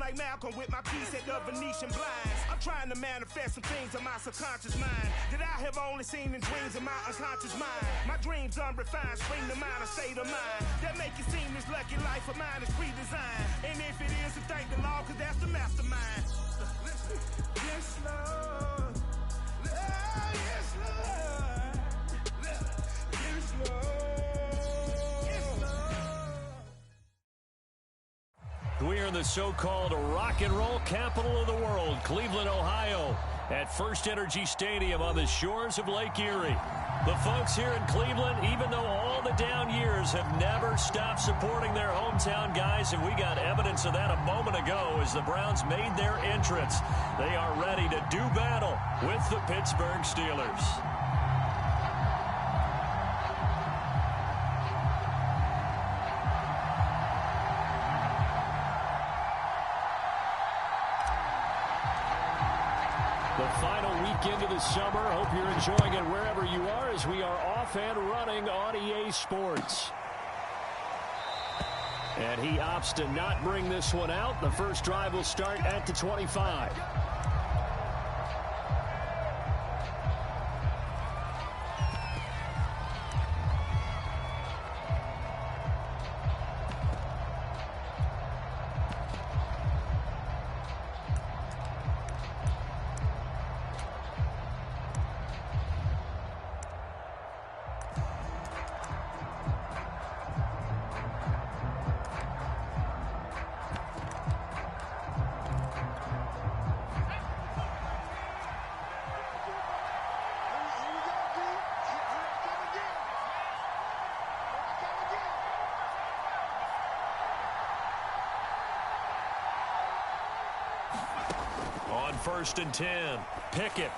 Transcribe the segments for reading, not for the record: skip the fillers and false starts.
like Malcolm with my piece at the Venetian blinds. I'm trying to manifest some things in my subconscious mind that I have only seen in dreams in my unconscious mind. My dreams unrefined, spring to mind, a state of mind that make it seem this lucky life of mine is pre-designed. And if it is, then thank the Lord, cause that's the mastermind. Yes, Lord. Yes, Lord. Yes, Lord. We are in the so-called rock and roll capital of the world, Cleveland, Ohio, at First Energy Stadium on the shores of Lake Erie. The folks here in Cleveland, even though all the down years, have never stopped supporting their hometown guys, and we got evidence of that a moment ago as the Browns made their entrance. They are ready to do battle with the Pittsburgh Steelers. The final weekend of the summer. Hope you're enjoying it wherever you are as we are off and running on EA Sports. And he opts to not bring this one out. The first drive will start at the 25. On 1st and 10, Pickett.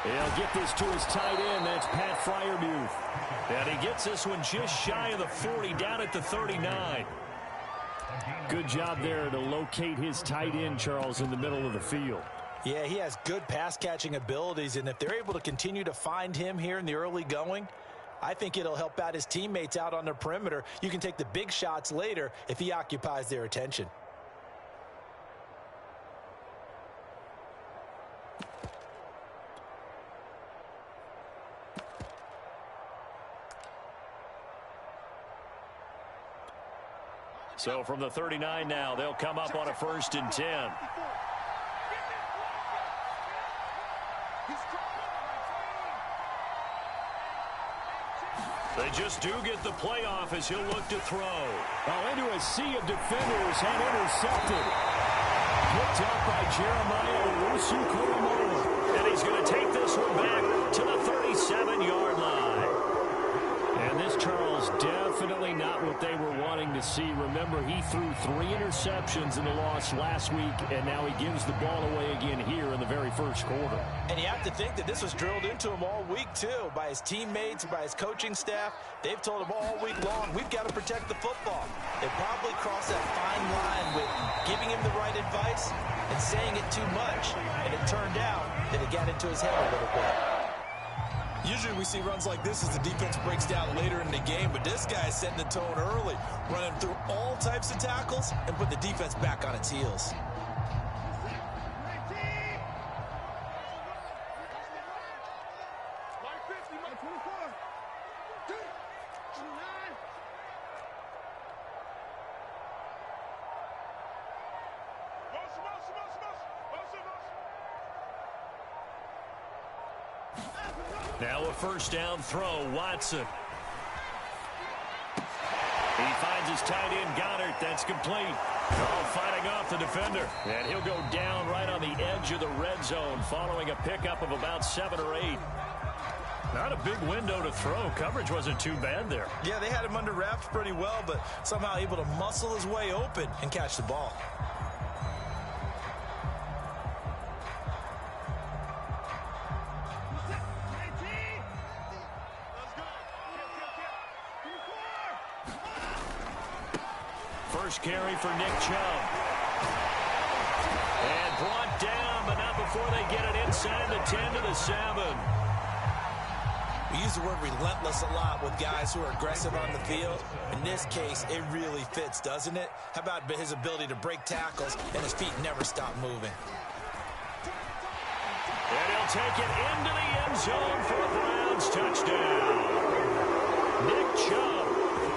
He'll get this to his tight end. That's Pat Freiermuth. And he gets this one just shy of the 40, down at the 39. Good job there to locate his tight end, Charles, in the middle of the field. Yeah, he has good pass-catching abilities, and if they're able to continue to find him here in the early going, I think it'll help out his teammates out on the perimeter. You can take the big shots later if he occupies their attention. So from the 39 now, they'll come up on a 1st and 10. They just do get the playoff as he'll look to throw. Oh, into a sea of defenders and intercepted. Picked up by Jeremiah Owusu-Koramoah. And he's going to take this one back to the 37-yard line. And this, Charles, definitely not what they were wanting to see. Remember, he threw 3 interceptions in the loss last week, and now he gives the ball away again here in the very first quarter. And you have to think that this was drilled into him all week, too, by his teammates, by his coaching staff. They've told him all week long, we've got to protect the football. They probably crossed that fine line with giving him the right advice and saying it too much, and it turned out that it got into his head a little bit. Usually we see runs like this as the defense breaks down later in the game, but this guy is setting the tone early, running through all types of tackles and put the defense back on its heels. Now a 1st down throw, Watson. He finds his tight end, Goddard. That's complete. Oh, fighting off the defender. And he'll go down right on the edge of the red zone following a pickup of about 7 or 8. Not a big window to throw. Coverage wasn't too bad there. Yeah, they had him under wraps pretty well, but somehow able to muscle his way open and catch the ball. First carry for Nick Chubb. And brought down, but not before they get it inside the 10 to the 7. We use the word relentless a lot with guys who are aggressive on the field. In this case, it really fits, doesn't it? How about his ability to break tackles and his feet never stop moving? And he'll take it into the end zone for a Browns touchdown. Nick Chubb,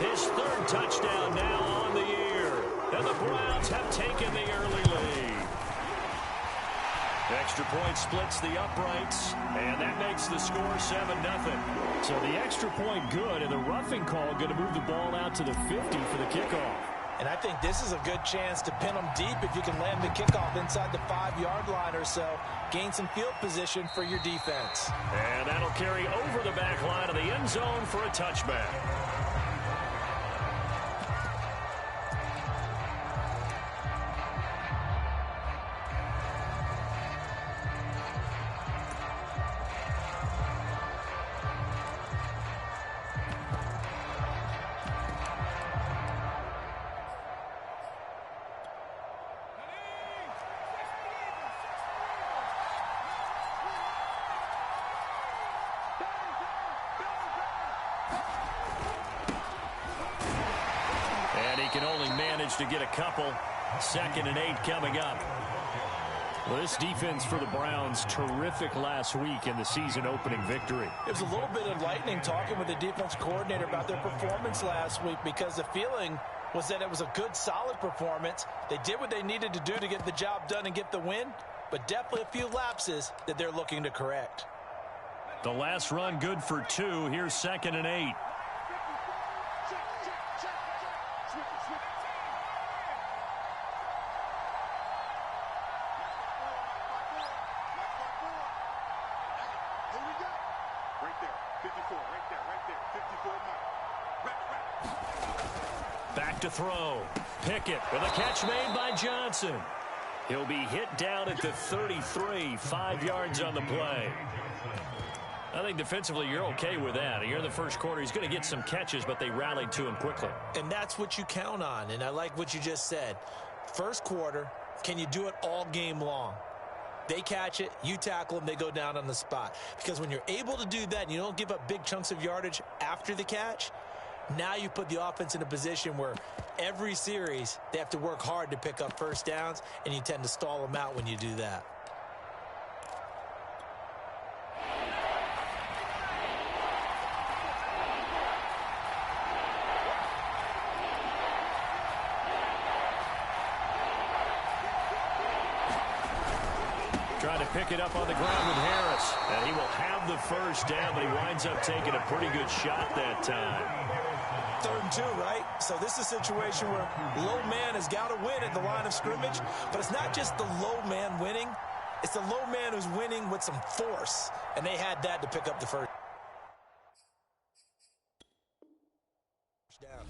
his third touchdown now on the year. And the Browns have taken the early lead. Extra point splits the uprights, and that makes the score 7-0. So the extra point good, and the roughing call going to move the ball out to the 50 for the kickoff. And I think this is a good chance to pin them deep if you can land the kickoff inside the 5-yard line or so. Gain some field position for your defense. And that'll carry over the back line of the end zone for a touchback. Can only manage to get a couple. 2nd and 8 coming up. Well, this defense for the Browns, terrific last week in the season opening victory. It was a little bit enlightening talking with the defense coordinator about their performance last week, because the feeling was that it was a good, solid performance. They did what they needed to do to get the job done and get the win, but definitely a few lapses that they're looking to correct. The last run good for 2. Here's 2nd and 8. Back to throw. Pickett with a catch made by Johnson. He'll be hit down at the 33, 5 yards on the play. I think defensively you're okay with that. You're in the first quarter. He's going to get some catches, but they rallied to him quickly. And that's what you count on, and I like what you just said. First quarter, can you do it all game long? They catch it, you tackle them, they go down on the spot. Because when you're able to do that and you don't give up big chunks of yardage after the catch, now you put the offense in a position where every series they have to work hard to pick up first downs, and you tend to stall them out when you do that. Trying to pick it up on the ground with Harris. And he will have the first down, but he winds up taking a pretty good shot that time. 3rd and 2, right? So this is a situation where low man has got to win at the line of scrimmage, but it's not just the low man winning. It's the low man who's winning with some force, and they had that to pick up the first down.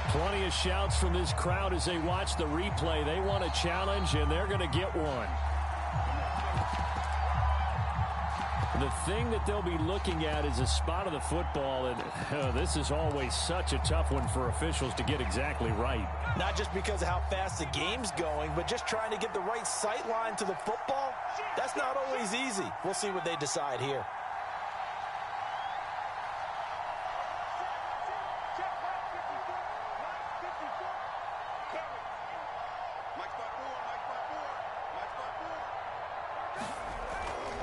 Plenty of shouts from this crowd as they watch the replay. They want a challenge, and they're going to get one. The thing that they'll be looking at is a spot of the football, and this is always such a tough one for officials to get exactly right. Not just because of how fast the game's going, but just trying to get the right sight line to the football. That's not always easy. We'll see what they decide here.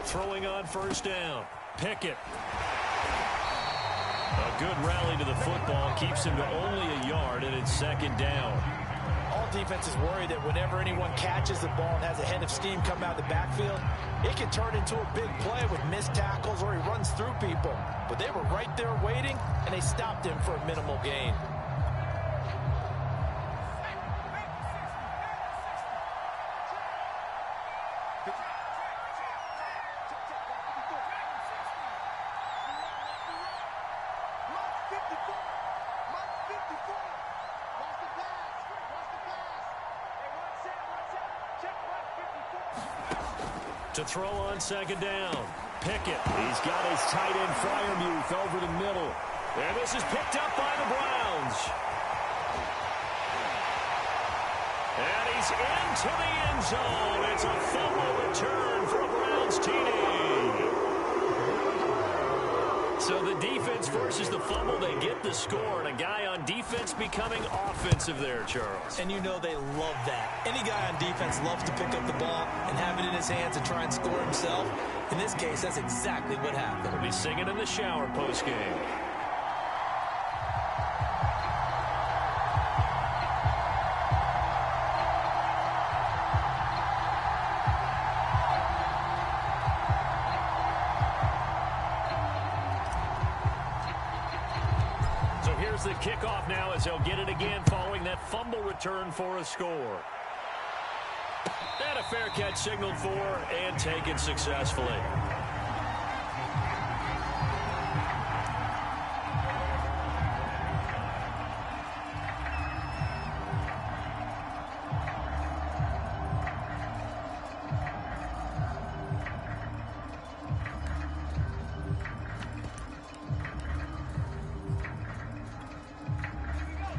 Throwing on first down. Pickett. A good rally to the football. Keeps him to only a yard, and it's 2nd down. All defenses worry that whenever anyone catches the ball and has a head of steam come out of the backfield, it can turn into a big play with missed tackles or he runs through people. But they were right there waiting, and they stopped him for a minimal gain. To throw on 2nd down. Pickett. He's got his tight end Freiermuth over the middle. And this is picked up by the Browns. And he's into the end zone. It's a fumble return for a Browns TD. So the defense forces the fumble. They get the score, and a guy on defense becoming offensive there, Charles. And you know they love that. Any guy on defense loves to pick up the ball and have it in his hands and try and score himself. In this case, that's exactly what happened. He'll be singing in the shower postgame. The kickoff now as they'll get it again following that fumble return for a score. And a fair catch signaled for and taken successfully.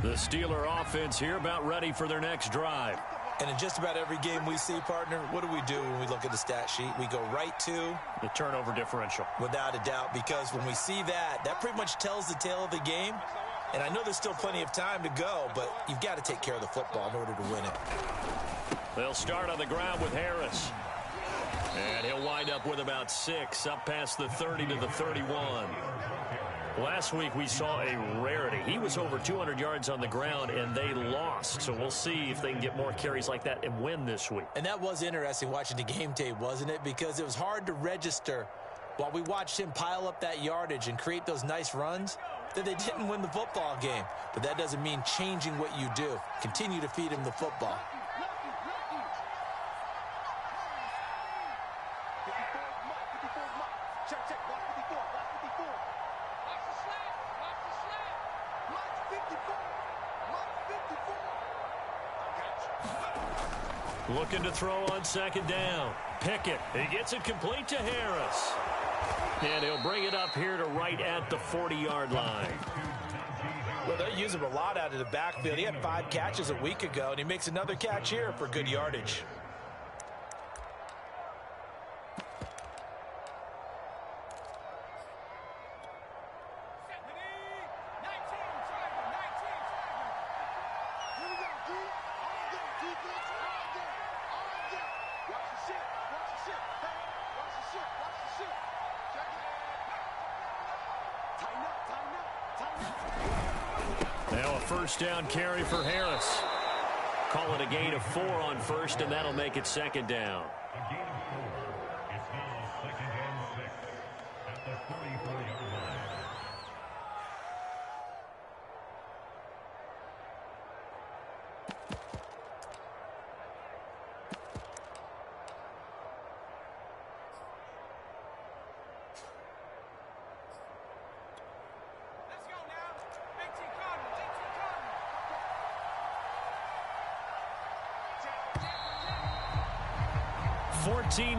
The Steeler offense here about ready for their next drive. And in just about every game we see, partner, what do we do when we look at the stat sheet? We go right to the turnover differential. Without a doubt, because when we see that, that pretty much tells the tale of the game. And I know there's still plenty of time to go, but you've got to take care of the football in order to win it. They'll start on the ground with Harris. And he'll wind up with about 6, up past the 30 to the 31. Last week we saw a rarity. He was over 200 yards on the ground, and they lost. So we'll see if they can get more carries like that and win this week. And that was interesting watching the game tape, wasn't it? Because it was hard to register while we watched him pile up that yardage and create those nice runs that they didn't win the football game. But that doesn't mean changing what you do. Continue to feed him the football. Looking to throw on second down. Pickett. He gets it complete to Harris. And he'll bring it up here to right at the 40-yard line. Well, they use him a lot out of the backfield. He had 5 catches a week ago, and he makes another catch here for good yardage. Now a first down carry for Harris. Call it a gain of 4 on first, and that'll make it second down.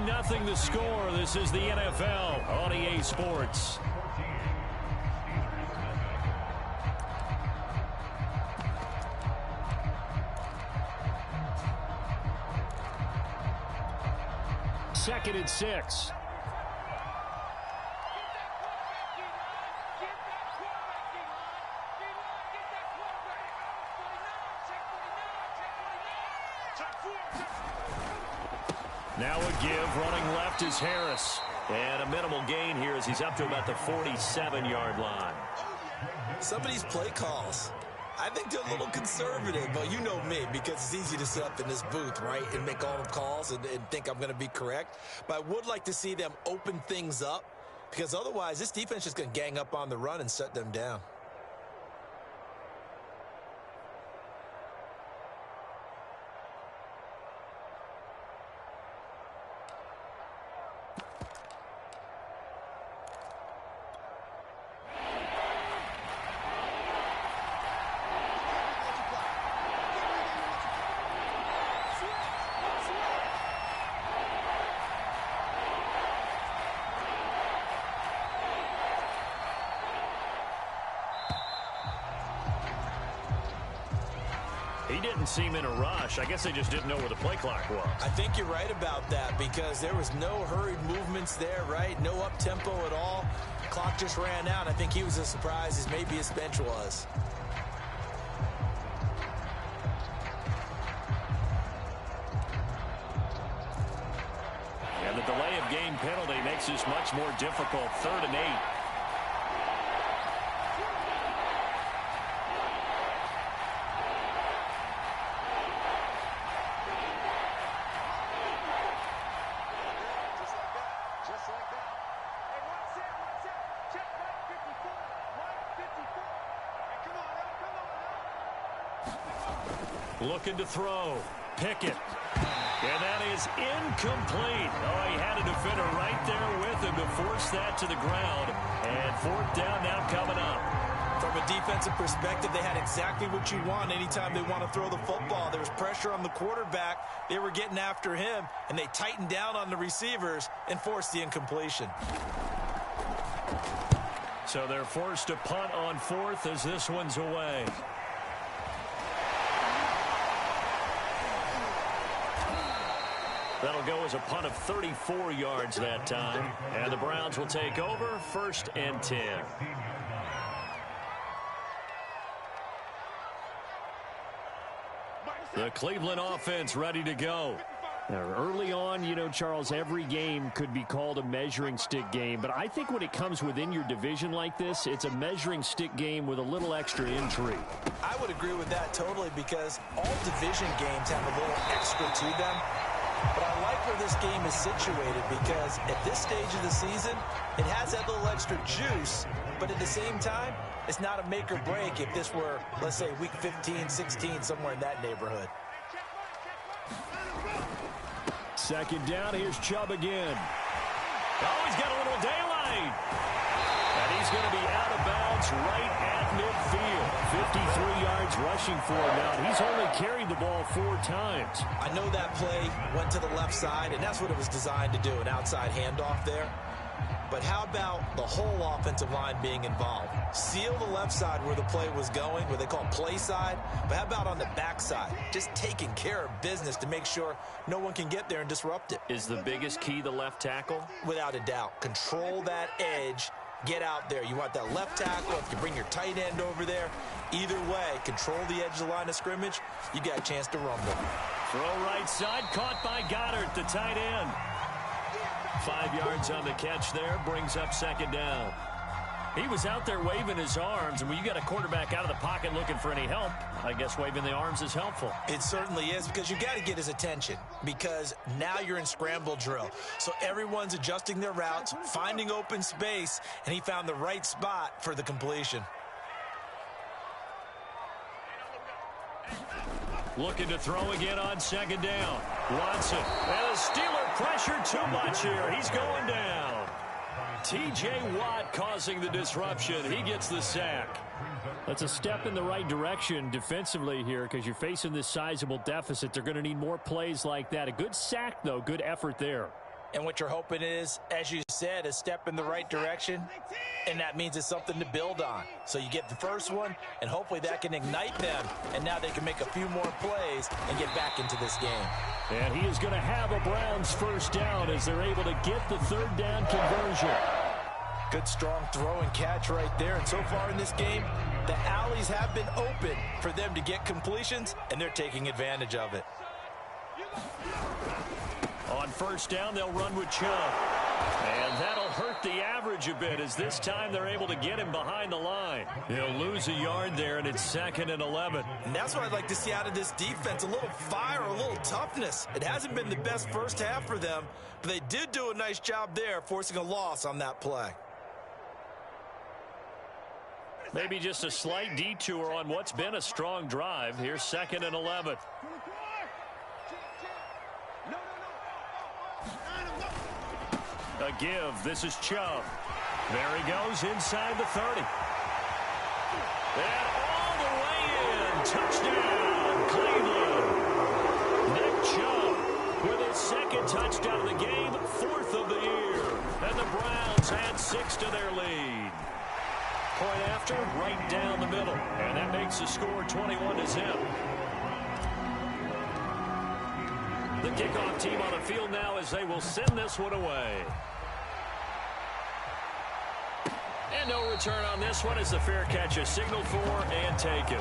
Nothing the score. This is the NFL on EA Sports. Second and 6. Now a give, running left is Harris. And a minimal gain here as he's up to about the 47-yard line. Some of these play calls, I think they're a little conservative. But you know me, because it's easy to sit up in this booth, right, and make all the calls and think I'm going to be correct. But I would like to see them open things up, because otherwise this defense is just going to gang up on the run and shut them down. didn't seem in a rush. I guess they just didn't know where the play clock was. I think you're right about that because there was no hurried movements there, right? No up-tempo at all. Clock just ran out. I think he was as surprised as maybe his bench was. And the delay of game penalty makes this much more difficult. 3rd and 8. Looking to throw. Pickett. And that is incomplete. Oh, he had a defender right there with him to force that to the ground. And 4th down now coming up. From a defensive perspective, they had exactly what you want anytime they want to throw the football. There was pressure on the quarterback. They were getting after him, and they tightened down on the receivers and forced the incompletion. So they're forced to punt on 4th as this one's away. That'll go as a punt of 34 yards that time. And the Browns will take over 1st and 10. The Cleveland offense ready to go. Now, early on, you know, Charles, every game could be called a measuring stick game. But I think when it comes within your division like this, it's a measuring stick game with a little extra intrigue. I would agree with that totally because all division games have a little extra to them. But I like where this game is situated because at this stage of the season, it has that little extra juice, but at the same time, it's not a make or break if this were, let's say, week 15, 16, somewhere in that neighborhood. 2nd down, here's Chubb again. Oh, he's got a little daylight. And he's going to be out of bounds right at midfield. 53 yards rushing for him now. He's only carried the ball 4 times. I know that play went to the left side, and that's what it was designed to do, an outside handoff there. But how about the whole offensive line being involved? Seal the left side where the play was going, where they call play side. But how about on the back side? Just taking care of business to make sure no one can get there and disrupt it. Is the biggest key the left tackle? Without a doubt. Control that edge. Get out there. You want that left tackle. If you bring your tight end over there, either way, control the edge of the line of scrimmage, you got a chance to rumble. Throw right side, caught by Goddard, the tight end. 5 yards on the catch there, brings up 2nd down. He was out there waving his arms, and when you got a quarterback out of the pocket looking for any help, I guess waving the arms is helpful. It certainly is, because you got to get his attention, because now you're in scramble drill. So everyone's adjusting their routes, finding open space, and he found the right spot for the completion. Looking to throw again on 2nd down. Watson. And the Steeler pressure too much here. He's going down. T.J. Watt causing the disruption. He gets the sack. That's a step in the right direction defensively here because you're facing this sizable deficit. They're going to need more plays like that. A good sack, though. Good effort there. And what you're hoping is, as you said, a step in the right direction, and that means it's something to build on. So you get the first one, and hopefully that can ignite them, and now they can make a few more plays and get back into this game. And he is going to have a Browns 1st down as they're able to get the 3rd down conversion. Good, strong throw and catch right there. And so far in this game, the alleys have been open for them to get completions, and they're taking advantage of it. On 1st down, they'll run with Chubb. And that'll hurt the average a bit as this time they're able to get him behind the line. He'll lose a yard there, and it's 2nd and 11. And that's what I'd like to see out of this defense, a little fire, a little toughness. It hasn't been the best first half for them, but they did do a nice job there, forcing a loss on that play. Maybe just a slight detour on what's been a strong drive. Here's 2nd and 11. A give. This is Chubb. There he goes inside the 30. And all the way in. Touchdown, Cleveland. Nick Chubb with his 2nd touchdown of the game, 4th of the year. And the Browns add 6 to their lead. Point after, right down the middle. And that makes the score 21-0. The kickoff team on the field now as they will send this one away. And no return on this one as the fair catch is signaled for and taken.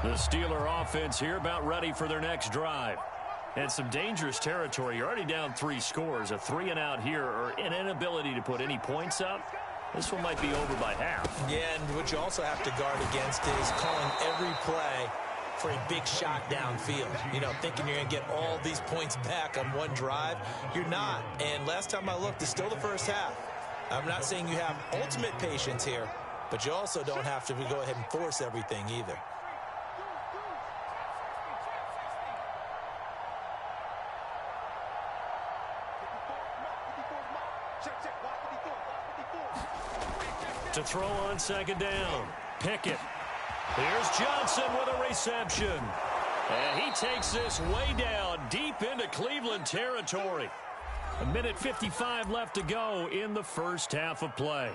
The Steeler offense here about ready for their next drive. And some dangerous territory. You're already down 3 scores. A 3-and-out here or an inability to put any points up. This one might be over by half. Yeah, and what you also have to guard against is calling every play for a big shot downfield. You know, thinking you're going to get all these points back on one drive. You're not. And last time I looked, it's still the first half. I'm not saying you have ultimate patience here, but you also don't have to go ahead and force everything either. To throw on second down. Pickett. Here's Johnson with a reception. And he takes this way down deep into Cleveland territory. 1:55 left to go in the first half of play.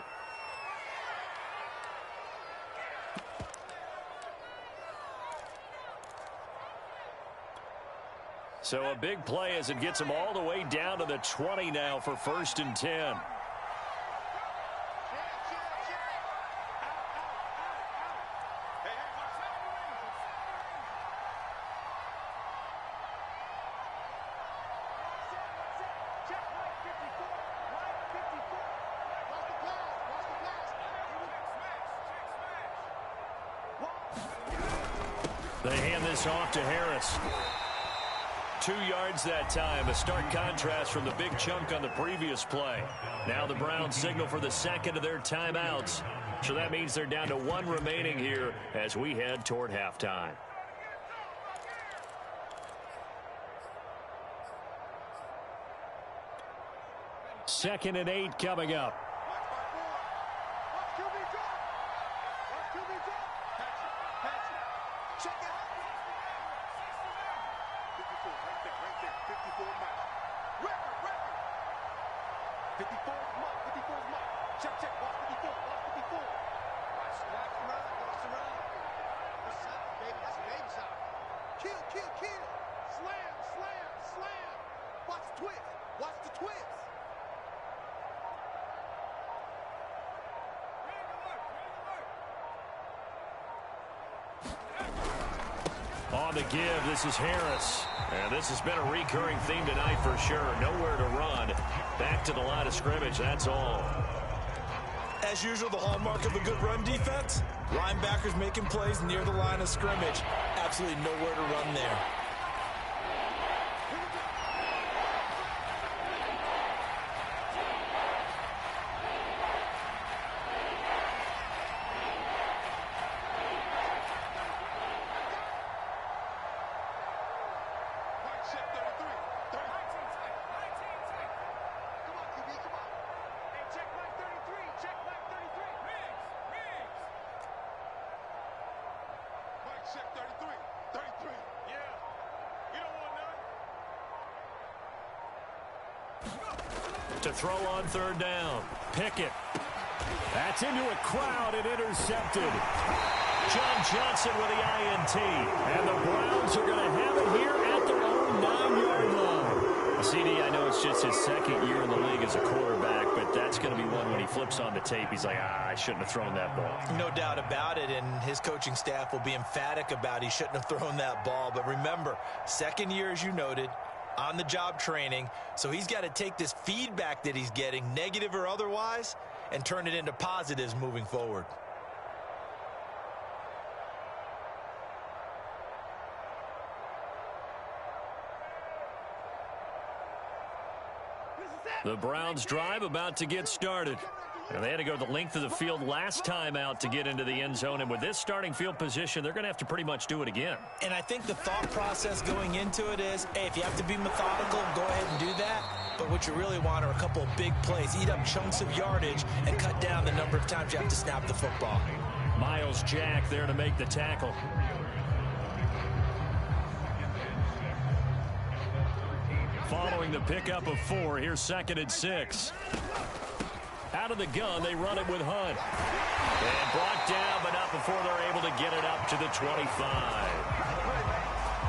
So a big play as it gets him all the way down to the 20 now for 1st and 10. They hand this off to Harris. 2 yards that time, a stark contrast from the big chunk on the previous play. Now the Browns signal for the second of their timeouts. So that means they're down to 1 remaining here as we head toward halftime. Second and 8 coming up. On the give, this is Harris. And this has been a recurring theme tonight for sure. Nowhere to run. Back to the line of scrimmage, that's all. As usual, the hallmark of a good run defense, linebackers making plays near the line of scrimmage. Absolutely nowhere to run there. To throw on 3rd down. Pickett. That's into a crowd and intercepted. John Johnson with the INT. And the Browns are going to have it here at their own 9-yard line. CD, I know it's just his 2nd year in the league as a quarterback, but that's going to be one when he flips on the tape. He's like, I shouldn't have thrown that ball. No doubt about it, and his coaching staff will be emphatic about he shouldn't have thrown that ball. But remember, 2nd year, as you noted, on-the-job training, so he's got to take this feedback that he's getting, negative or otherwise, and turn it into positives moving forward. The Browns drive about to get started. And they had to go the length of the field last time out to get into the end zone. And with this starting field position, they're going to have to pretty much do it again. And I think the thought process going into it is, hey, if you have to be methodical, go ahead and do that. But what you really want are a couple of big plays. Eat up chunks of yardage and cut down the number of times you have to snap the football. Miles Jack there to make the tackle. Following the pickup of 4, here's 2nd and 6. Out out of the gun. They run it with Hunt. And brought down, but not before they're able to get it up to the 25.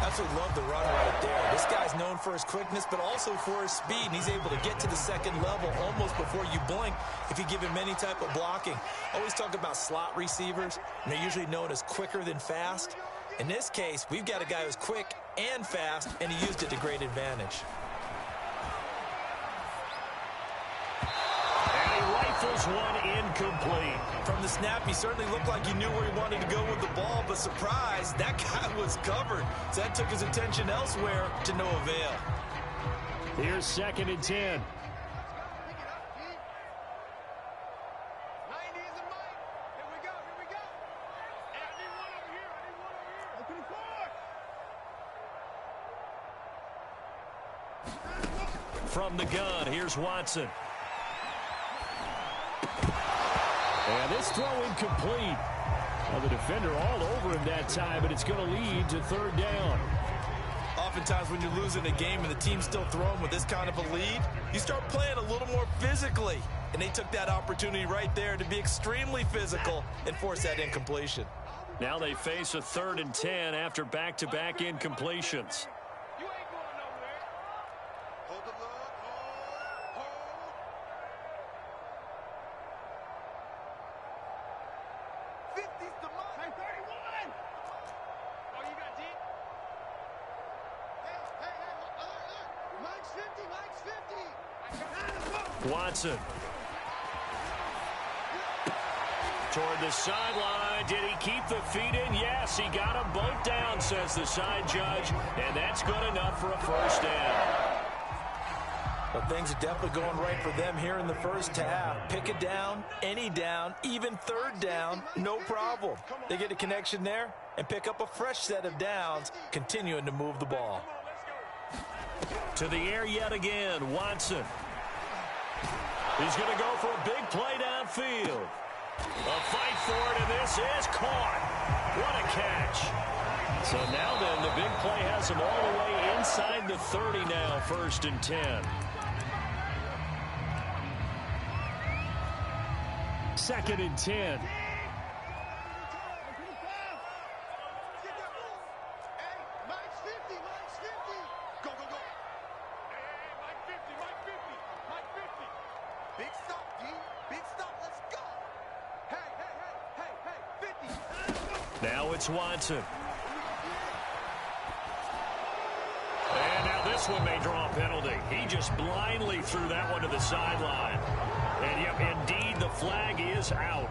Absolutely love the run right there. This guy's known for his quickness, but also for his speed, and he's able to get to the second level almost before you blink if you give him any type of blocking. Always talk about slot receivers, and they're usually known as quicker than fast. In this case, we've got a guy who's quick and fast, and he used it to great advantage. Rifles one incomplete. From the snap, he certainly looked like he knew where he wanted to go with the ball, but surprise, that guy was covered. So that took his attention elsewhere to no avail. Here's 2nd and 10. From the gun, here's Watson. And this throw incomplete. Well, the defender all over him that time, but it's going to lead to 3rd down. Oftentimes when you're losing a game and the team's still throwing with this kind of a lead, you start playing a little more physically. And they took that opportunity right there to be extremely physical and force that incompletion. Now they face a 3rd and 10 after back-to-back incompletions. Watson. Toward the sideline. Did he keep the feet in? Yes, he got them both down, says the side judge. And that's good enough for a 1st down. But things are definitely going right for them here in the first half. Pick it down, any down, even 3rd down, no problem. They get a connection there and pick up a fresh set of downs, continuing to move the ball. To the air yet again, Watson. He's going to go for a big play downfield. A fight for it, and this is caught. What a catch. So now then, the big play has him all the way inside the 30 now, 1st and 10. 2nd and 10. Now it's Watson. And now this one may draw a penalty. He just blindly threw that one to the sideline. And yep, indeed, the flag is out.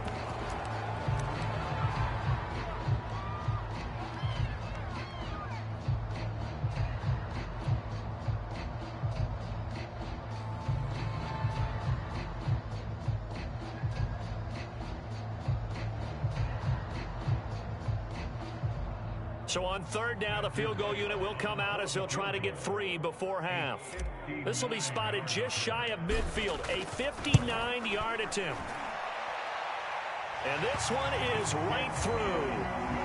So on 3rd down, the field goal unit will come out as he'll try to get 3 before half. This will be spotted just shy of midfield, a 59-yard attempt. And this one is right through.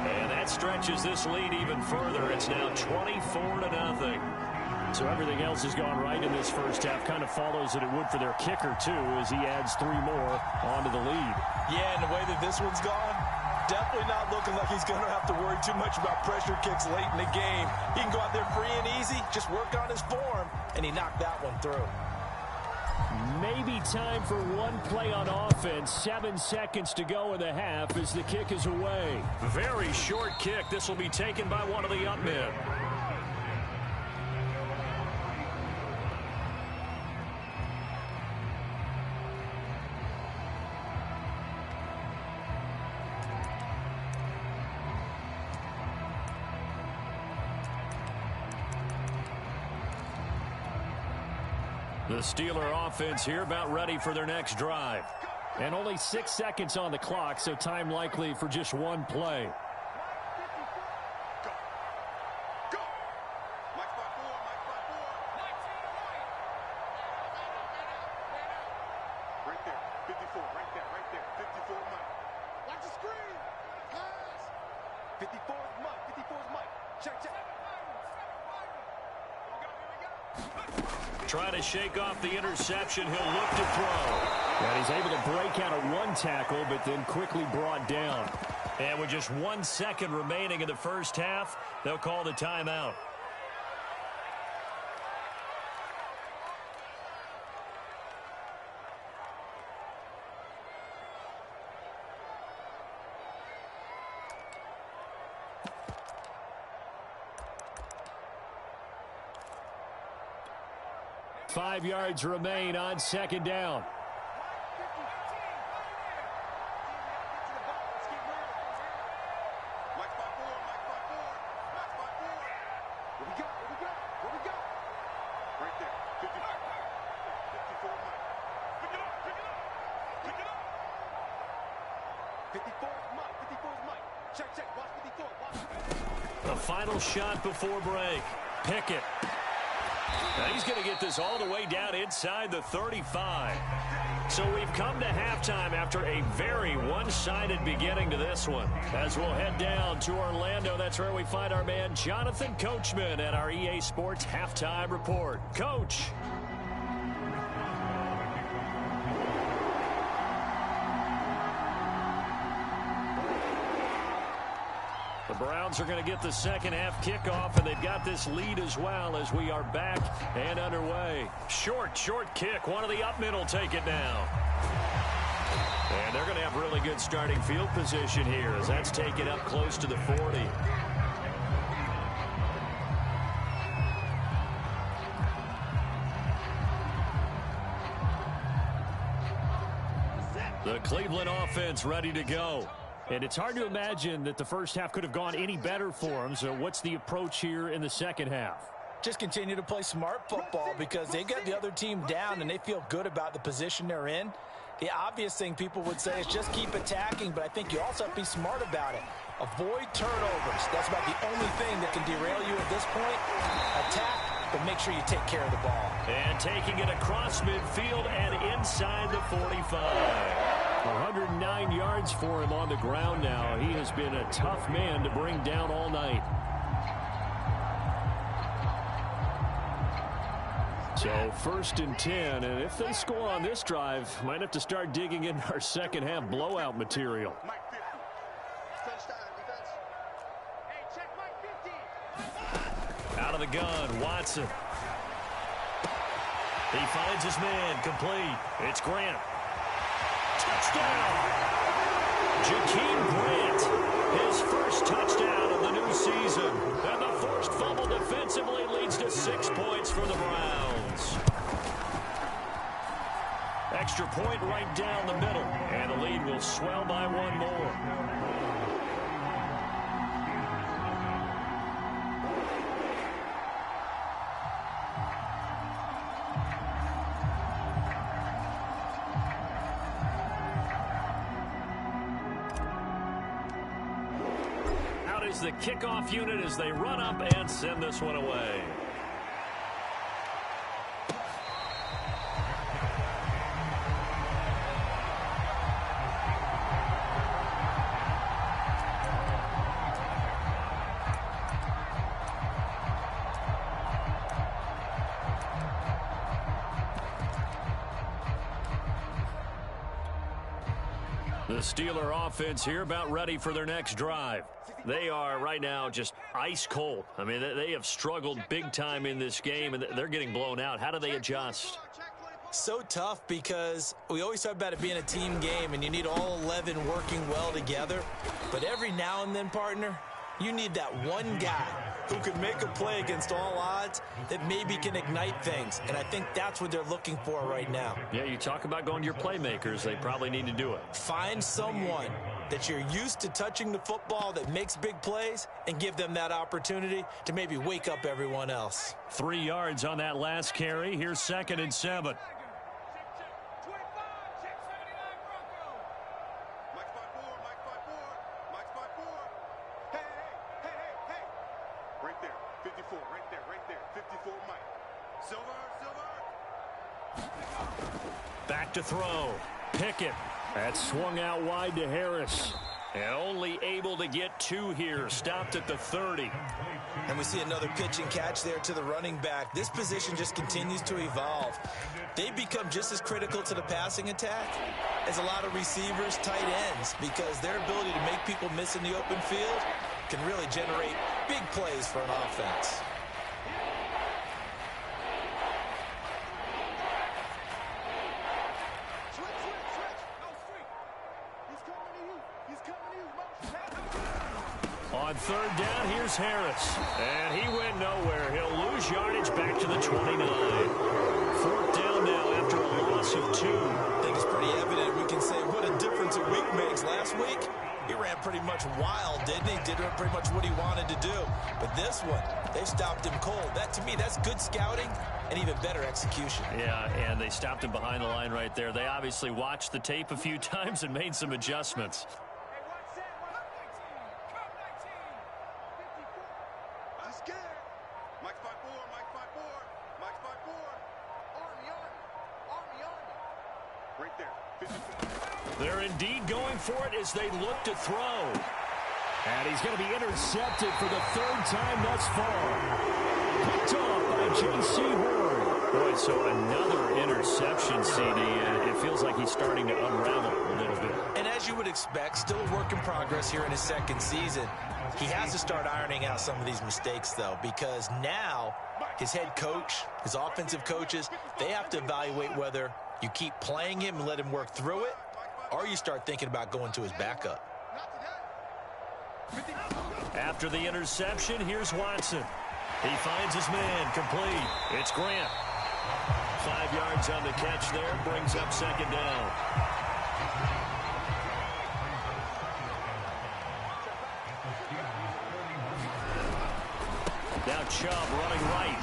And that stretches this lead even further. It's now 24-0. So everything else has gone right in this first half. Kind of follows that it would for their kicker, too, as he adds 3 more onto the lead. Yeah, and the way that this one's gone, definitely not looking like he's going to have to worry too much about pressure kicks late in the game. He can go out there free and easy, just work on his form, and he knocked that one through. Maybe time for one play on offense. 7 seconds to go in the half as the kick is away. Very short kick. This will be taken by one of the up men. The Steeler offense here about ready for their next drive. And only 6 seconds on the clock, so time likely for just one play. Right there, 54, right there, 54 Mike. Watch the screen. Pass. 54 is Mike, 54 is Mike. Check. Trying to shake off the interception. He'll look to throw. And he's able to break out of one tackle, but then quickly brought down. And with just 1 second remaining in the first half, they'll call the timeout. Five yards remain on second down. The final shot before break. Pickett. Now he's going to get this all the way down inside the 35. So we've come to halftime after a very one-sided beginning to this one. As we'll head down to Orlando, that's where we find our man Jonathan Coachman at our EA Sports Halftime Report. Coach. The Browns are going to get the second half kickoff, and they've got this lead as well as we are back and underway. Short kick. One of the up middle take it now. And they're going to have really good starting field position here as that's taken up close to the 40. The Cleveland offense ready to go. And it's hard to imagine that the first half could have gone any better for them. So what's the approach here in the second half? Just continue to play smart football because they got the other team down and they feel good about the position they're in. The obvious thing people would say is just keep attacking, but I think you also have to be smart about it. Avoid turnovers. That's about the only thing that can derail you at this point. Attack, but make sure you take care of the ball. And taking it across midfield and inside the 45. 109 yards for him on the ground now. He has been a tough man to bring down all night. So 1st and 10, and if they score on this drive, might have to start digging in our second half blowout material. Out of the gun, Watson. He finds his man, complete. It's Grant. Touchdown! Jakeem Grant, his first touchdown of the new season. And the forced fumble defensively leads to 6 points for the Browns. Extra point right down the middle. And the lead will swell by one more. The kickoff unit as they run up and send this one away. The Steeler offense here about ready for their next drive. They are right now just ice cold. I mean, they have struggled big time in this game, and they're getting blown out. How do they adjust? So tough because we always talk about it being a team game, and you need all 11 working well together. But every now and then, partner, you need that one guy who can make a play against all odds that maybe can ignite things. And I think that's what they're looking for right now. Yeah, you talk about going to your playmakers. They probably need to do it. Find someone that you're used to touching the football that makes big plays and give them that opportunity to maybe wake up everyone else. 3 yards on that last carry. Here's 2nd and 7. Back to throw. Pickett. That swung out wide to Harris. And only able to get 2 here. Stopped at the 30. And we see another pitch and catch there to the running back. This position just continues to evolve. They become just as critical to the passing attack as a lot of receivers, tight ends, because their ability to make people miss in the open field can really generate big plays for an offense. On 3rd down, here's Harris. And he went nowhere. He'll lose yardage back to the 29. 4th down now after a loss of 2. I think it's pretty evident. We can say what a difference a week makes. Last week, he ran pretty much wild, didn't he? Did pretty much what he wanted to do. But this one, they stopped him cold. That, to me, that's good scouting and even better execution. Yeah, and they stopped him behind the line right there. They obviously watched the tape a few times and made some adjustments. They're indeed going for it as they look to throw. And he's going to be intercepted for the 3rd time thus far. Picked off by J.C. Horn. Boy, so another interception, CD, and it feels like he's starting to unravel a little bit. And as you would expect, still a work in progress here in his 2nd season. He has to start ironing out some of these mistakes, though, because now his head coach, his offensive coaches, they have to evaluate whether you keep playing him and let him work through it, or you start thinking about going to his backup. After the interception, here's Watson. He finds his man, complete. It's Grant. 5 yards on the catch there, brings up 2nd down. Now Chubb running right.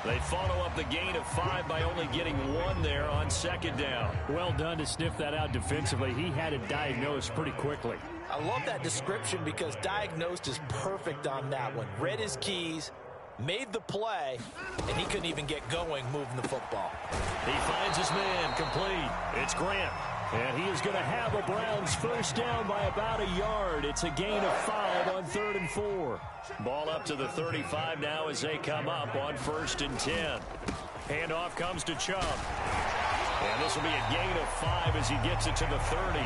They follow up the gain of 5 by only getting 1 there on 2nd down. Well done to sniff that out defensively. He had it diagnosed pretty quickly. I love that description because diagnosed is perfect on that one. Read his keys, made the play, and he couldn't even get going moving the football. He finds his man, complete. It's Grant. And he is going to have a Browns 1st down by about a yard. It's a gain of 5 on 3rd and 4. Ball up to the 35 now as they come up on 1st and 10. Handoff comes to Chubb. And this will be a gain of 5 as he gets it to the 30.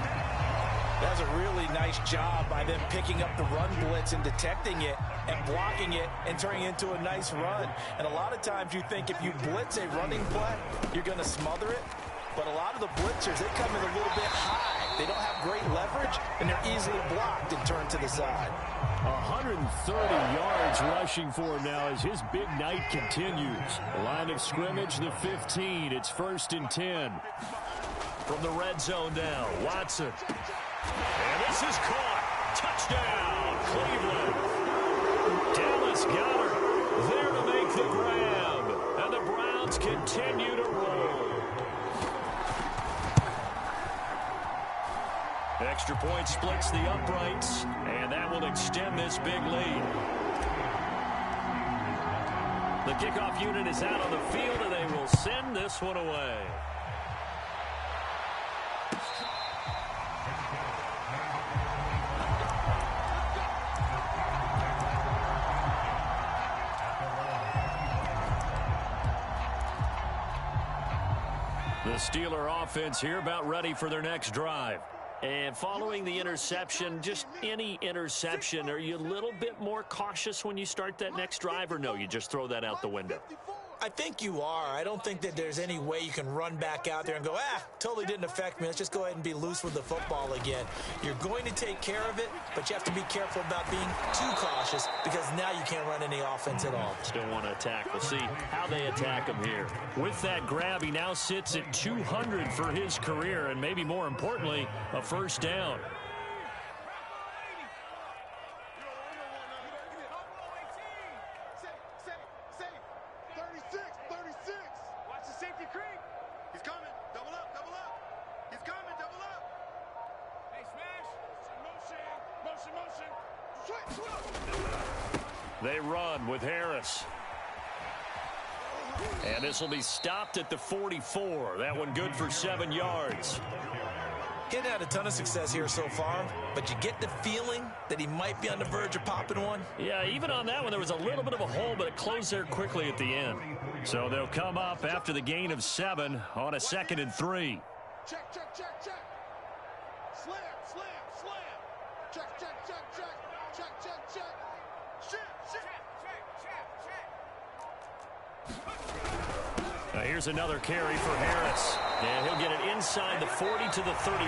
That's a really nice job by them picking up the run blitz and detecting it and blocking it and turning it into a nice run. And a lot of times you think if you blitz a running play, you're going to smother it. But a lot of the blitzers, they come in a little bit high. They don't have great leverage, and they're easily blocked and turned to the side. 130 yards rushing for him now as his big night continues. Line of scrimmage, the 15. It's 1st and 10. From the red zone now, Watson. And this is caught. Touchdown, Cleveland. Dallas Goedert there to make the grab. And the Browns continue to roll. Extra point splits the uprights, and that will extend this big lead. The kickoff unit is out on the field, and they will send this one away. The Steeler offense here about ready for their next drive. And following the interception, just any interception, are you a little bit more cautious when you start that next drive, or no, you just throw that out the window? I think you are. I don't think that there's any way you can run back out there and go, totally didn't affect me. Let's just go ahead and be loose with the football again. You're going to take care of it, but you have to be careful about being too cautious because now you can't run any offense at all. Still want to attack. We'll see how they attack him here. With that grab, he now sits at 200 for his career, and maybe more importantly, a 1st down. They run with Harris. And this will be stopped at the 44. That one good for 7 yards. He hasn't had a ton of success here so far, but you get the feeling that he might be on the verge of popping one. Yeah, even on that one, there was a little bit of a hole, but it closed there quickly at the end. So they'll come up after the gain of 7 on a 2nd and 3. Check, check, check, check. Slam, slam, slam. Check, check, check, check. Check, check, check. Shit, shit. Check, check, check. Now here's another carry for Harris. And he'll get it inside the 40 to the 39.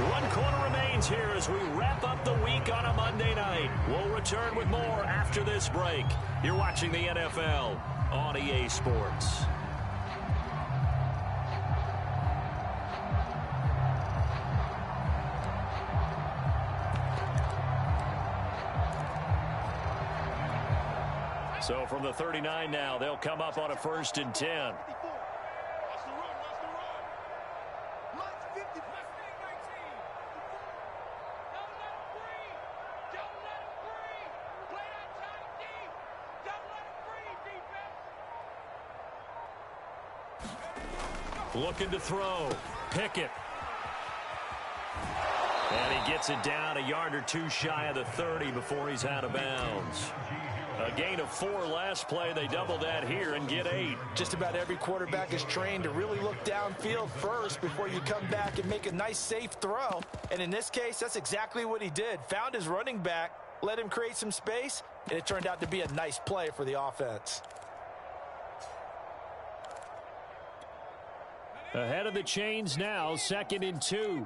1 quarter remains here as we wrap up the week on a Monday night. We'll return with more after this break. You're watching the NFL on EA Sports. So from the 39 now, they'll come up on a 1st and 10. Looking to throw. Pickett. And he gets it down a yard or 2 shy of the 30 before he's out of bounds. A gain of 4 last play. They double that here and get 8. Just about every quarterback is trained to really look downfield first before you come back and make a nice, safe throw. And in this case, that's exactly what he did. Found his running back, let him create some space, and it turned out to be a nice play for the offense. Ahead of the chains now, 2nd and 2.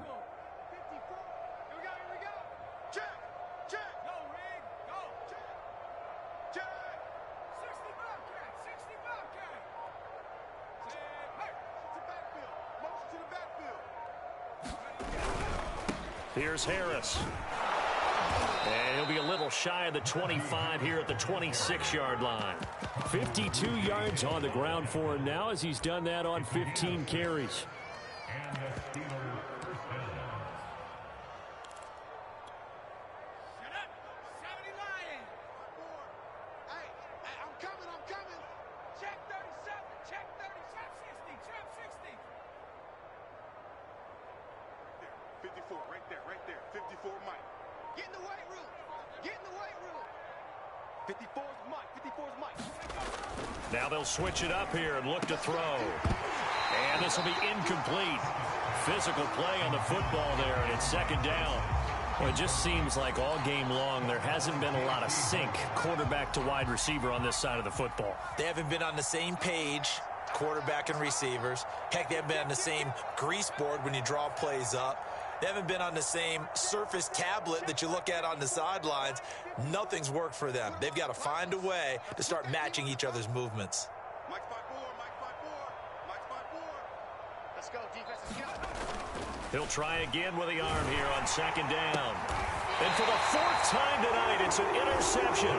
Here's Harris. And he'll be a little shy of the 25 here at the 26-yard line. 52 yards on the ground for him now as he's done that on 15 carries. Now they'll switch it up here and look to throw. And this will be incomplete. Physical play on the football there, and it's 2nd down. Well, it just seems like all game long there hasn't been a lot of sync quarterback to wide receiver on this side of the football. They haven't been on the same page, quarterback and receivers. Heck, they haven't been on the same grease board when you draw plays up. They haven't been on the same surface tablet that you look at on the sidelines. Nothing's worked for them. They've got to find a way to start matching each other's movements. Mike 5-4, Mike 5-4, Mike 5-4. Let's go, defense, let's go. He'll try again with the arm here on 2nd down. And for the 4th time tonight, it's an interception.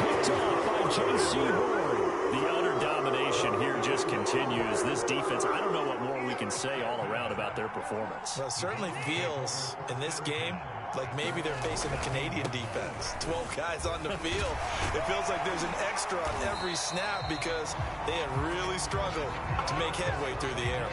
Picked off by J.C. Horn. The utter domination here just continues. This defense, I don't know what more we can say all around about their performance. Well, it certainly feels in this game like maybe they're facing a Canadian defense. 12 guys on the field. It feels like there's an extra on every snap because they have really struggled to make headway through the air.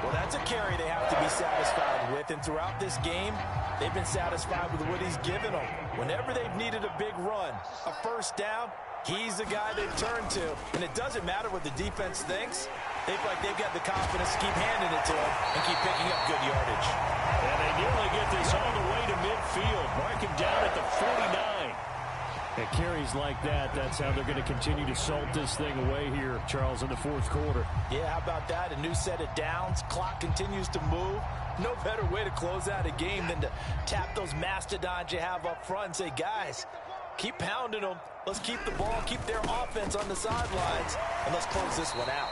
Well, that's a carry they have to be satisfied with, and throughout this game, they've been satisfied with what he's given them. Whenever they've needed a big run, a 1st down, he's the guy they've turned to, and it doesn't matter what the defense thinks. They feel like they've got the confidence to keep handing it to him and keep picking up good yardage. And they nearly get this all the way to midfield. Mark him down at the 49. At carries like that, that's how they're going to continue to salt this thing away here, Charles, in the 4th quarter. Yeah, how about that? A new set of downs. Clock continues to move. No better way to close out a game than to tap those mastodons you have up front and say, guys, keep pounding them. Let's keep the ball, keep their offense on the sidelines, and let's close this one out.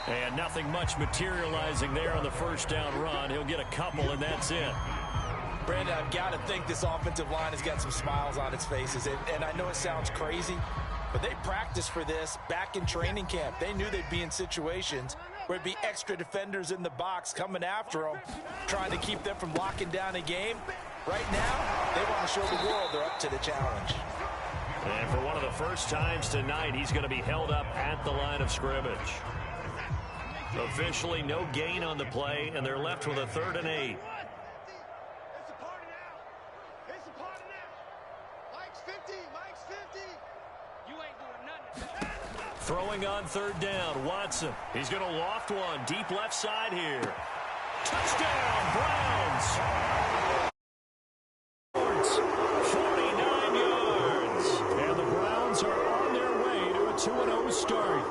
And nothing much materializing there on the 1st down run. He'll get a couple, and that's it. Brandon, I've got to think this offensive line has got some smiles on its faces. And I know it sounds crazy, but they practiced for this back in training camp. They knew they'd be in situations where it'd be extra defenders in the box coming after them, trying to keep them from locking down a game. Right now, they want to show the world they're up to the challenge. And for one of the first times tonight, he's going to be held up at the line of scrimmage. Officially no gain on the play, and they're left with a 3rd and 8. Throwing on 3rd down, Watson. He's going to loft one, deep left side here. Touchdown, Browns! 49 yards. And the Browns are on their way to a 2-0 start.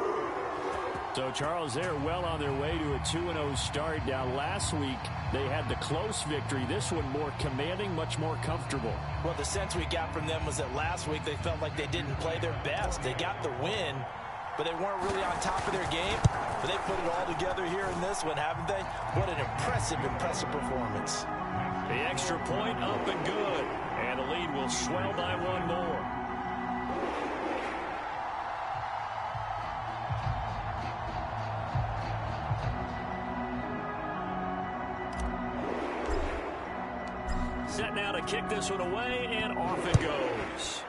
So, Charles, they're well on their way to a 2-0 start. Now, last week, they had the close victory. This one more commanding, much more comfortable. Well, the sense we got from them was that last week they felt like they didn't play their best. They got the win, but they weren't really on top of their game. But they put it all together here in this one, haven't they? What an impressive performance. The extra point up and good. And the lead will swell by one more. Set now to kick this one away, and off it goes.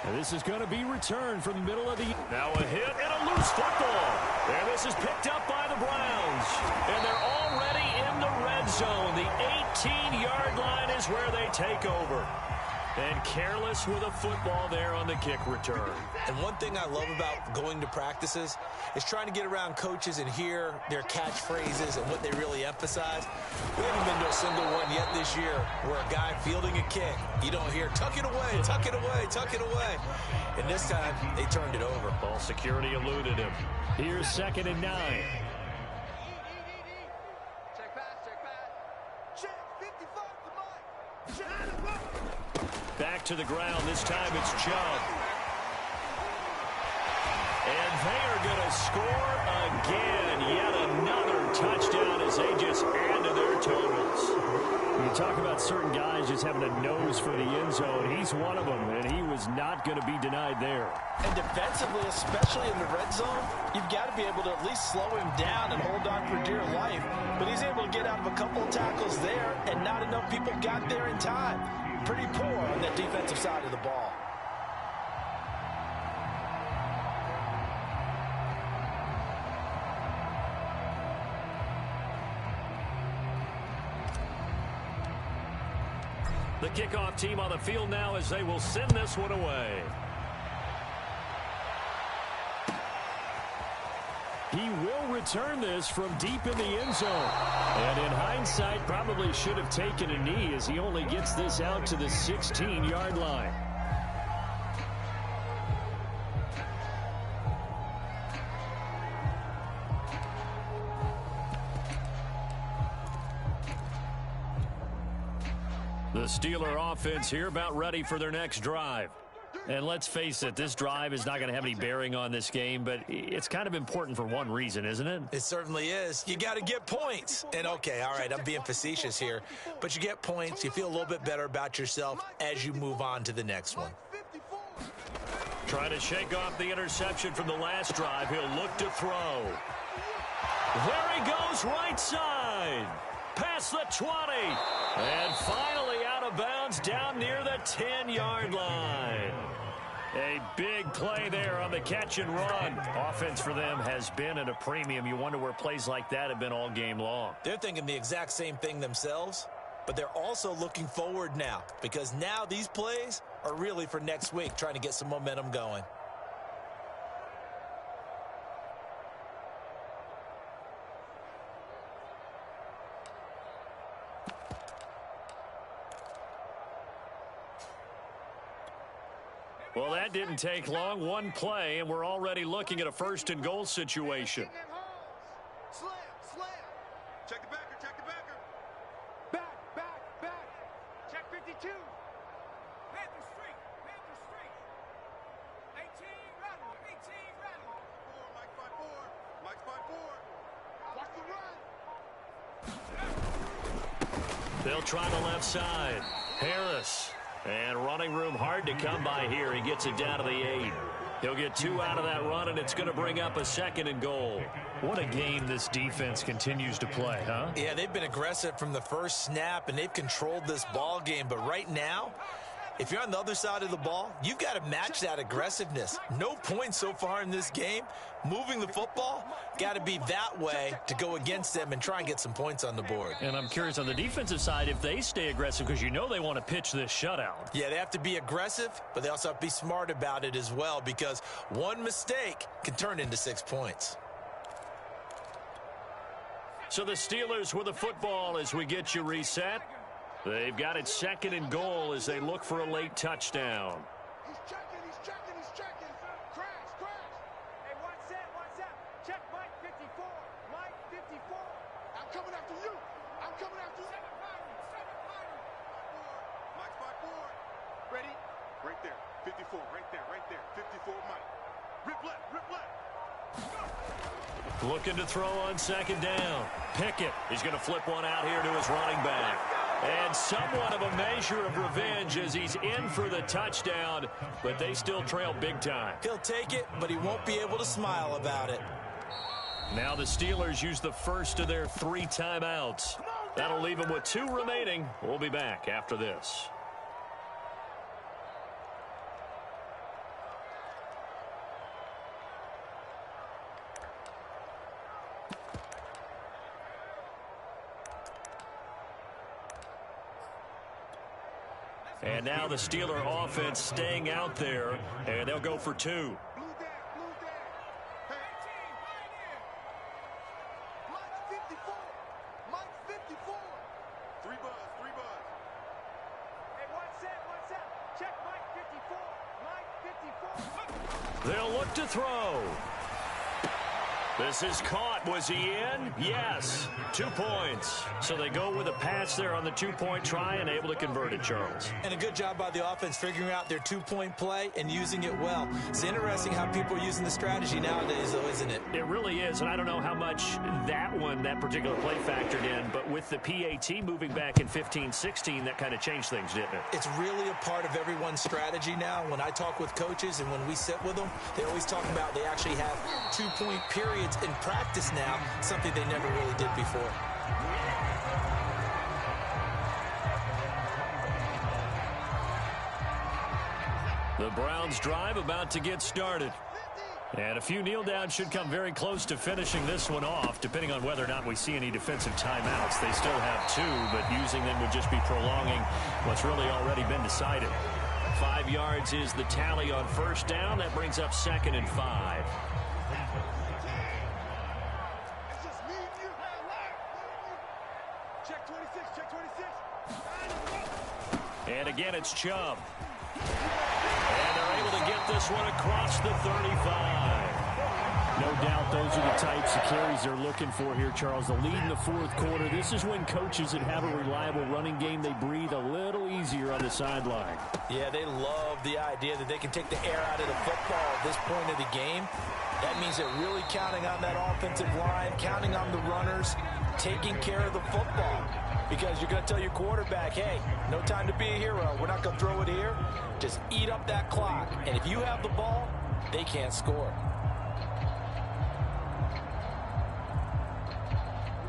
And this is going to be returned from the middle of the... Now a hit and a loose football. And this is picked up by the Browns. And they're already in the red zone. The 18-yard line is where they take over. And careless with a football there on the kick return. And one thing I love about going to practices is trying to get around coaches and hear their catchphrases and what they really emphasize. We haven't been to a single one yet this year where a guy fielding a kick, you don't hear, tuck it away, tuck it away, tuck it away. And this time, they turned it over. Ball security eluded him. Here's 2nd and 9. Check pass, check pass. Check, 55 to Mike. Back to the ground. This time it's Chubb. And they are going to score again. Yet another touchdown as they just add to their totals. You talk about certain guys just having a nose for the end zone. He's one of them, and he was not going to be denied there. And defensively, especially in the red zone, you've got to be able to at least slow him down and hold on for dear life. But he's able to get out of a couple of tackles there, and not enough people got there in time. Pretty poor on that defensive side of the ball. The kickoff team on the field now as they will send this one away. He will return this from deep in the end zone. And in hindsight, probably should have taken a knee as he only gets this out to the 16-yard line. The Steeler offense here about ready for their next drive. And let's face it, this drive is not going to have any bearing on this game, but it's kind of important for one reason, isn't it? It certainly is. You got to get points. And, okay, all right, I'm being facetious here. But you get points. You feel a little bit better about yourself as you move on to the next one. Trying to shake off the interception from the last drive. He'll look to throw. There he goes, right side. Past the 20. And finally out of bounds down near the 10-yard line. A big play there on the catch and run. Offense for them has been at a premium. You wonder where plays like that have been all game long. They're thinking the exact same thing themselves, but they're also looking forward now because now these plays are really for next week, trying to get some momentum going. Well, that didn't take long. One play, and we're already looking at a 1st and goal situation. Slam, slam. Check the backer, check the backer. Back, back, back. Check 52. Panther Street, Panther Street. 18, rattle, 18, rattle. 4, Mike 5-4. Mike 5-4. Watch the run. They'll try the left side. Harris. And running room hard to come by here. He gets it down to the 8. He'll get 2 out of that run, and it's going to bring up a 2nd and goal. What a game this defense continues to play, huh? Yeah, they've been aggressive from the first snap, and they've controlled this ball game. But right now, If you're on the other side of the ball, you've got to match that aggressiveness. No points so far in this game. Moving the football, got to be that way to go against them and try and get some points on the board. And I'm curious on the defensive side if they stay aggressive, because you know they want to pitch this shutout. Yeah, they have to be aggressive, but they also have to be smart about it as well, because one mistake can turn into 6 points. So the Steelers with the football as we get you reset. They've got it 2nd and goal as they look for a late touchdown. He's checking, he's checking, he's checking. Crash, crash. Hey, one set. Check Mike 54. Mike 54. I'm coming after you. I'm coming after you. Seven fighter. Mike's by board. Ready? Right there. 54. Right there. 54 Mike. Rip left. Looking to throw on 2nd down. Pickett is going to flip one out here to his running back. And somewhat of a measure of revenge as he's in for the touchdown, but they still trail big time. He'll take it, but he won't be able to smile about it. Now the Steelers use the first of their 3 timeouts. That'll leave them with 2 remaining. We'll be back after this. And now the Steeler offense staying out there, and they'll go for 2. Blue down. Hey. Mike 54. Mike 54. 3 buzz. Hey, one set. Check Mike 54. Mike 54. They'll look to throw. This is caught. Was he in? Yes. 2 points. So they go with a pass there on the 2-point try and able to convert it, Charles. And a good job by the offense figuring out their 2-point play and using it well. It's interesting how people are using the strategy nowadays, though, isn't it? It really is, and I don't know how much that particular play factored in, but with the PAT moving back in 15-16, that kind of changed things, didn't it? It's really a part of everyone's strategy now. When I talk with coaches and when we sit with them, they always talk about they actually have 2-point periods in practice now, something they never really did before. The Browns drive about to get started. And a few kneel downs should come very close to finishing this one off, depending on whether or not we see any defensive timeouts. They still have 2, but using them would just be prolonging what's really already been decided. 5 yards is the tally on 1st down. That brings up 2nd and 5. And again, it's Chubb. And they're able to get this one across the 35. No doubt those are the types of carries they're looking for here, Charles. The lead in the 4th quarter. This is when coaches that have a reliable running game, they breathe a little easier on the sideline. Yeah, they love the idea that they can take the air out of the football at this point of the game. That means they're really counting on that offensive line, counting on the runners, taking care of the football. Because you're going to tell your quarterback, hey, no time to be a hero. We're not going to throw it here. Just eat up that clock. And if you have the ball, they can't score.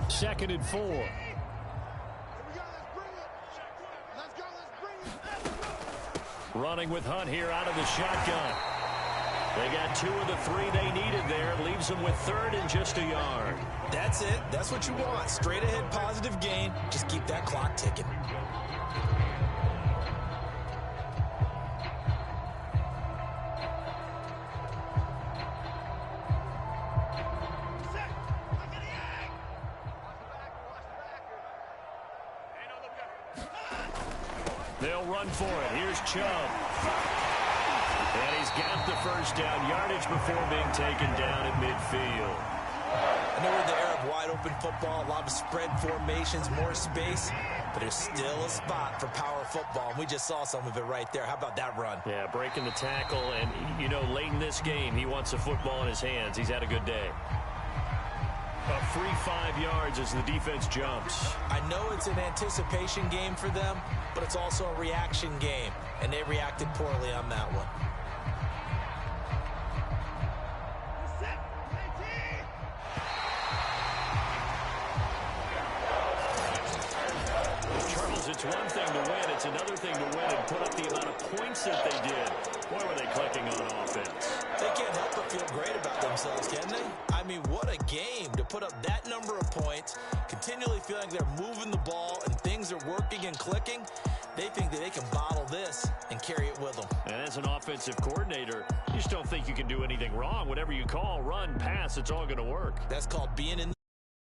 2nd and 4. Here we go, let's bring it. Running with Hunt here out of the shotgun. They got 2 of the 3 they needed there. Leaves them with 3rd and just a yard. That's it. That's what you want. Straight ahead positive gain. Just keep that clock ticking. They'll run for it. Here's Chubb. And he's got the 1st down yardage before being taken down at midfield. I know we're in the era of wide-open football, a lot of spread formations, more space, but there's still a spot for power football, and we just saw some of it right there. How about that run? Yeah, breaking the tackle, and, you know, late in this game, he wants the football in his hands. He's had a good day. A free 5 yards as the defense jumps. I know it's an anticipation game for them, but it's also a reaction game, and they reacted poorly on that one. Charles, it's one thing to win. It's another thing to win and put up the amount of points that they did. Boy, were they clicking on offense. They can't help but feel great about themselves, can they? I mean, what a game to put up that number of points, continually feeling they're moving the ball and things are working and clicking. They think that they can bottle this and carry it with them. And as an offensive coordinator, you just don't think you can do anything wrong. Whatever you call, run, pass, it's all going to work. That's called being in